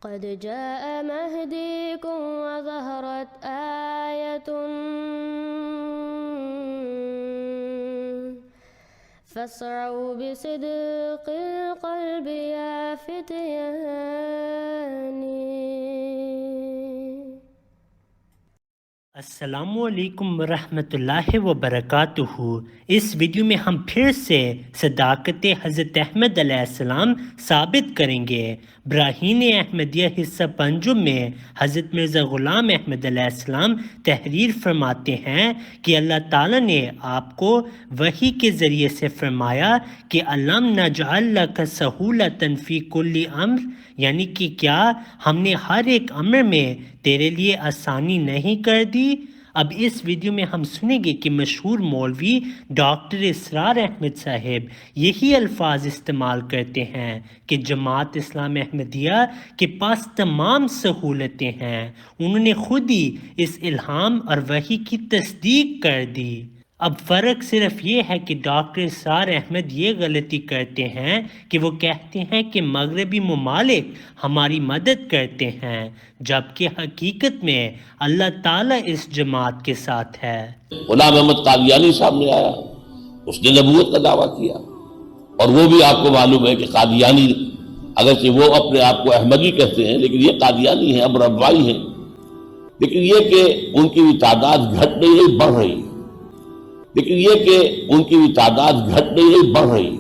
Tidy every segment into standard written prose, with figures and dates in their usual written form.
قد جاء مهديكم وظهرت آية فاسعوا بصدق القلب يا فتياني। अस्सलामुअलैकुम वरहमतुल्लाहि वबरकातुहू। इस वीडियो में हम फिर से सदाकत हज़रत अहमद अलैहिस्सलाम साबित करेंगे। ब्राहीन अहमदिया हिस्सा पंजुम में हज़रत मिर्ज़ा ग़ुलाम अहमद अलैहिस्सलाम तहरीर फरमाते हैं कि अल्लाह ताला ने आपको वही के ज़रिए से फरमाया कि अलम नजअल लक सहूलतन फ़ी कुल्ली अम्र, यानी कि क्या हमने हर एक अमर में तेरे लिए आसानी नहीं कर दी। अब इस वीडियो में हम सुनेंगे कि मशहूर मौलवी डॉक्टर इसरार अहमद साहिब यही अल्फाज इस्तेमाल करते हैं कि जमात इस्लाम अहमदिया के पास तमाम सहूलतें हैं। उन्होंने खुद ही इस इल्हाम और वही की तस्दीक कर दी। अब फ़र्क सिर्फ ये है कि डॉक्टर इसरार अहमद ये गलती करते हैं कि वो कहते हैं कि मगरबी ममालिक हमारी मदद करते हैं, जबकि हकीकत में अल्लाह ताला इस जमात के साथ है। गुलाम अहमद कादियानी सामने आया, उसने नबूवत का दावा किया, और वो भी आपको मालूम है कि कादियानी अगरचे वो अपने आप को अहमदी कहते हैं, लेकिन ये कादियानी है, अब रब्बाई है। लेकिन ये कि उनकी भी तादाद घट नहीं रही, बढ़ रही है। लेकिन ये कि उनकी भी तादाद घट नहीं रही, बढ़ रही है।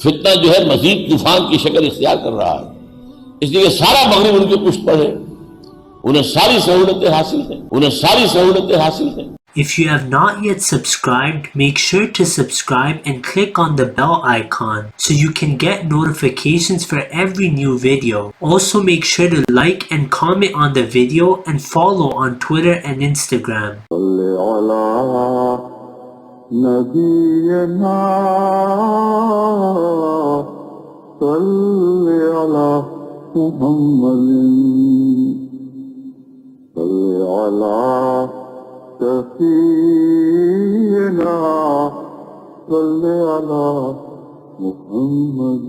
फितना जो है मजीद तूफान की शक्ल इख्तियार कर रहा है, इसलिए सारा मगरिब उनके पुष्ट पर है। उन्हें सारी सहूलतें हासिल हैं, उन्हें सारी सहूलतें हासिल हैं। If you have not yet subscribed, make sure to subscribe and click on the bell icon so you can get notifications for every new video. Also make sure to like and comment on the video and follow on Twitter and Instagram. سفينا صل على محمد